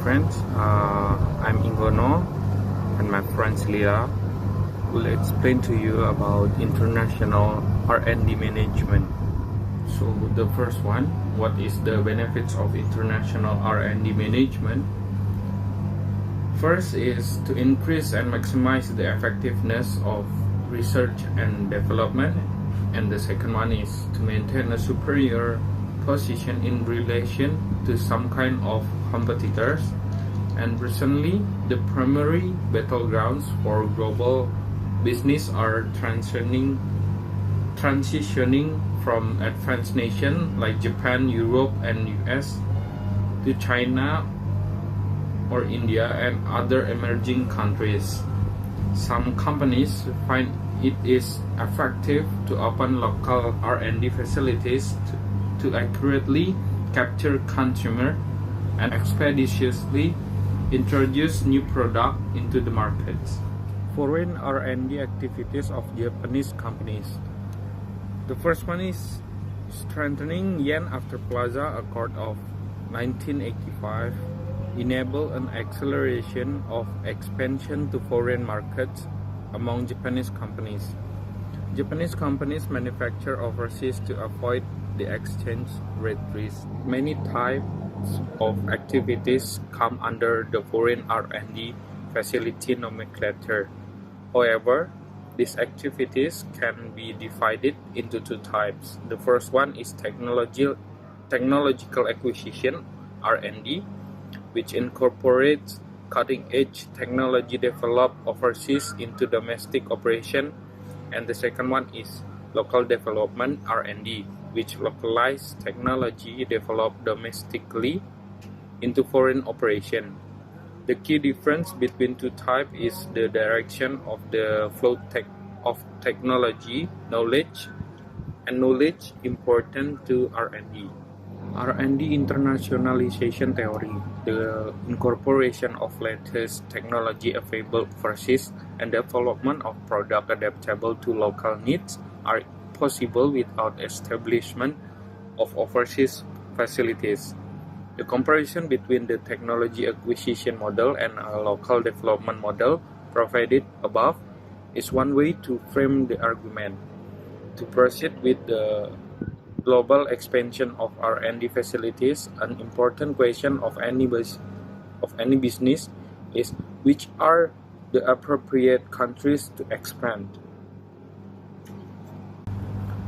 friends, I'm Inggono and my friends Lila will explain to you about international R&D management. So the first one, what is the benefits of international R&D management? First is to increase and maximize the effectiveness of research and development, and the second one is to maintain a superior position in relation to some kind of competitors. And recently, the primary battlegrounds for global business are transitioning from advanced nations like Japan, Europe, and US to China or India and other emerging countries. Some companies find it is effective to open local R&D facilities to accurately capture consumer and expeditiously introduce new product into the markets. Foreign R&D activities of Japanese companies. The first one is strengthening yen after Plaza Accord of 1985 enable an acceleration of expansion to foreign markets among Japanese companies. Japanese companies manufacture overseas to avoid the exchange rate risk. Many types of activities come under the foreign R&D facility nomenclature. However, these activities can be divided into two types. The first one is technological acquisition R&D, which incorporates cutting-edge technology developed overseas into domestic operation, and the second one is local development R&D, which localizes technology developed domestically into foreign operation. The key difference between two types is the direction of the flow of technology, knowledge important to R&D. R&D internationalization theory, the incorporation of latest technology available overseas and development of products adaptable to local needs are possible without establishment of overseas facilities. The comparison between the technology acquisition model and a local development model provided above is one way to frame the argument. To proceed with the global expansion of R&D facilities, an important question of any business is which are the appropriate countries to expand.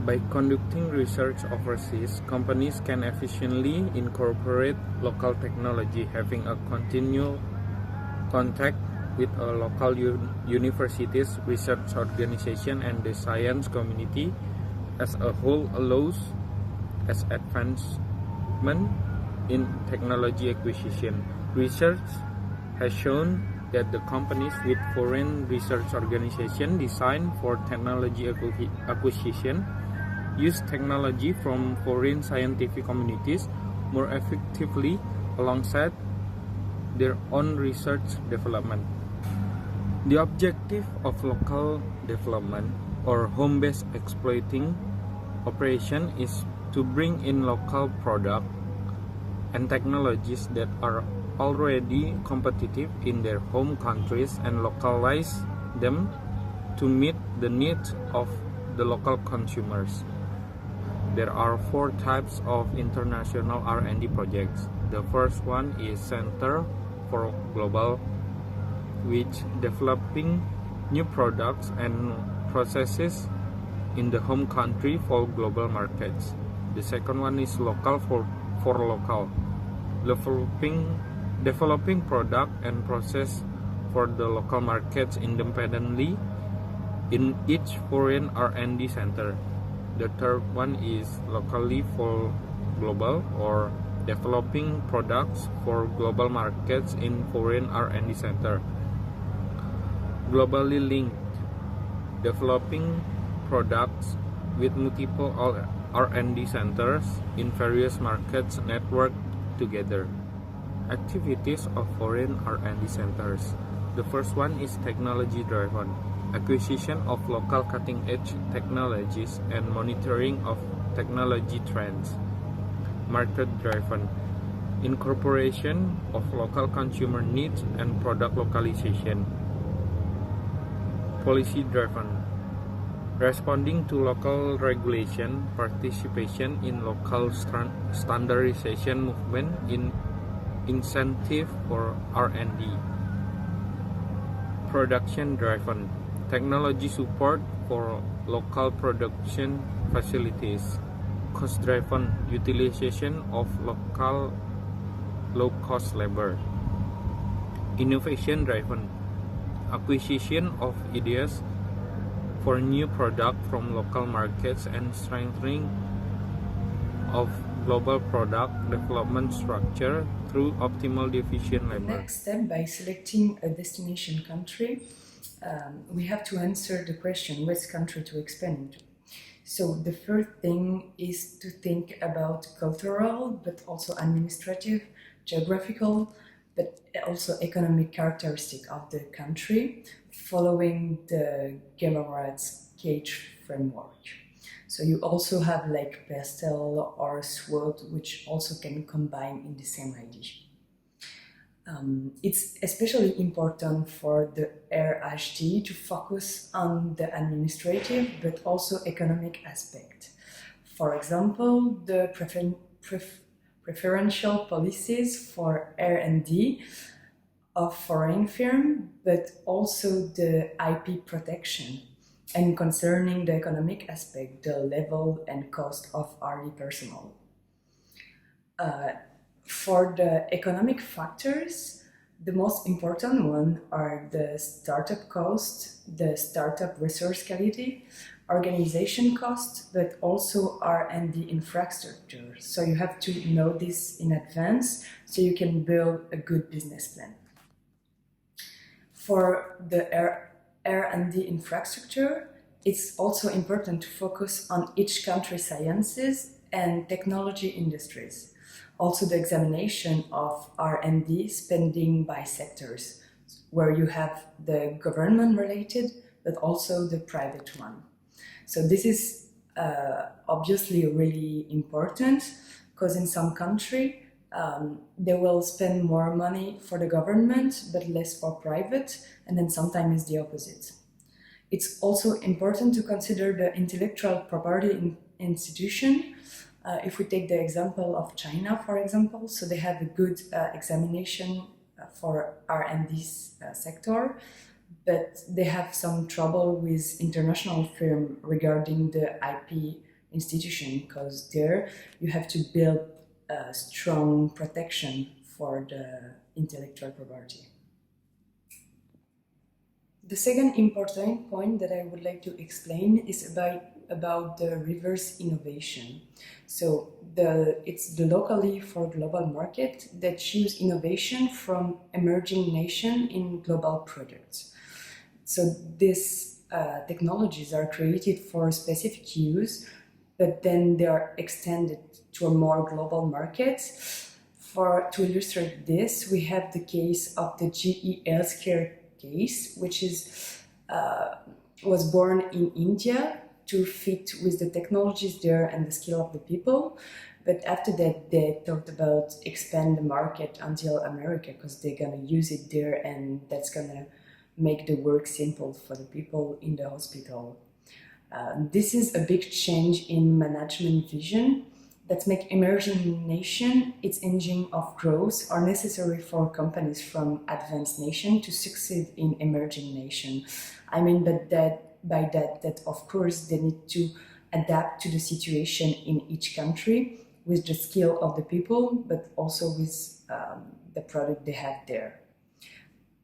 By conducting research overseas, companies can efficiently incorporate local technology, having a continual contact with a local universities, research organization, and the science community as a whole allows as advancement in technology acquisition. Research has shown that the companies with foreign research organization designed for technology acquisition use technology from foreign scientific communities more effectively alongside their own research development. The objective of local development or home-based exploiting operation is to bring in local products and technologies that are already competitive in their home countries and localize them to meet the needs of the local consumers. There are four types of international R&D projects. The first one is Center for Global, which developing new products and processes in the home country for global markets. The second one is Local for local, developing product and process for the local markets independently in each foreign R&D center. The third one is Locally for global, or developing products for global markets in foreign R&D center. Globally linked, developing products with multiple R&D centers in various markets networked together. Activities of foreign R&D centers. The first one is technology driven, acquisition of local cutting-edge technologies and monitoring of technology trends. Market driven, incorporation of local consumer needs and product localization. Policy driven, responding to local regulation, participation in local standardization movement in incentive for R&D. Production driven, technology support for local production facilities. Cost driven, utilization of local low-cost labor. Innovation driven, acquisition of ideas for new product from local markets and strengthening of global product development structure through optimal division labor. Next step, by selecting a destination country, we have to answer the question which country to expand into. So the first thing is to think about cultural, but also administrative, geographical, but also economic characteristic of the country, following the Gemara's cage framework. So you also have like pastel or SWOT, which also can combine in the same idea. It's especially important for the RHD to focus on the administrative but also economic aspect. For example, the preferential policies for R&D of foreign firm, but also the IP protection, and concerning the economic aspect, the level and cost of R&D personnel. For the economic factors, the most important one are the startup cost, the startup resource quality, organization cost, but also R&D infrastructure. So you have to know this in advance so you can build a good business plan. For the R&D infrastructure, it's also important to focus on each country's sciences and technology industries. Also the examination of R&D spending by sectors, where you have the government related, but also the private one. So this is obviously really important, because in some country they will spend more money for the government, but less for private, and then sometimes it's the opposite. It's also important to consider the intellectual property institution. If we take the example of China, for example, so they have a good examination for R&D sector, but they have some trouble with international firm regarding the IP institution, because there you have to build a strong protection for the intellectual property. The second important point that I would like to explain is about the reverse innovation. So it's the locally for global market that choose innovation from emerging nation in global products. So these technologies are created for specific use, but then they are extended to a more global market. To illustrate this, we have the case of the GE Healthcare case, which was born in India to fit with the technologies there and the skill of the people. But after that, they thought about expand the market until America, because they're gonna use it there, and that's gonna make the work simple for the people in the hospital. This is a big change in management vision that make emerging nation its engine of growth are necessary for companies from advanced nation to succeed in emerging nation. I mean that of course they need to adapt to the situation in each country with the skill of the people, but also with the product they have there.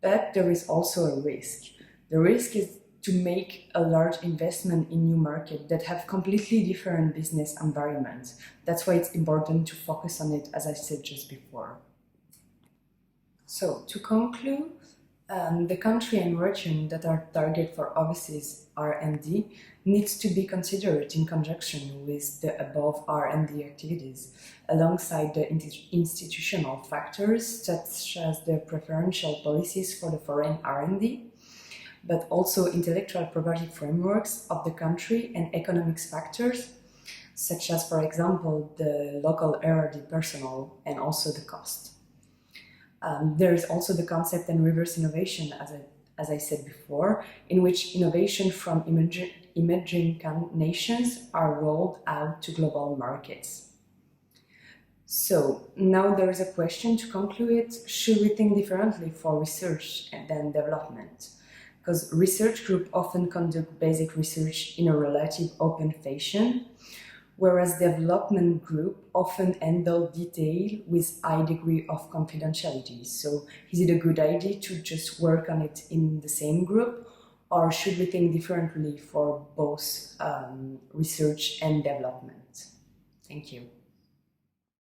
But there is also a risk. The risk is to make a large investment in new market that have completely different business environments. That's why it's important to focus on it, as I said just before. So to conclude, the country and region that are target for overseas R&D needs to be considered in conjunction with the above R&D activities, alongside the institutional factors such as the preferential policies for the foreign R&D, but also intellectual property frameworks of the country and economics factors, such as, for example, the local R&D personnel and also the cost. There is also the concept and reverse innovation, as I said before, in which innovation from emerging nations are rolled out to global markets. So now there is a question to conclude: should we think differently for research than development? Because research groups often conduct basic research in a relative open fashion, whereas development group often handle detail with high degree of confidentiality. So is it a good idea to just work on it in the same group, or should we think differently for both research and development? Thank you.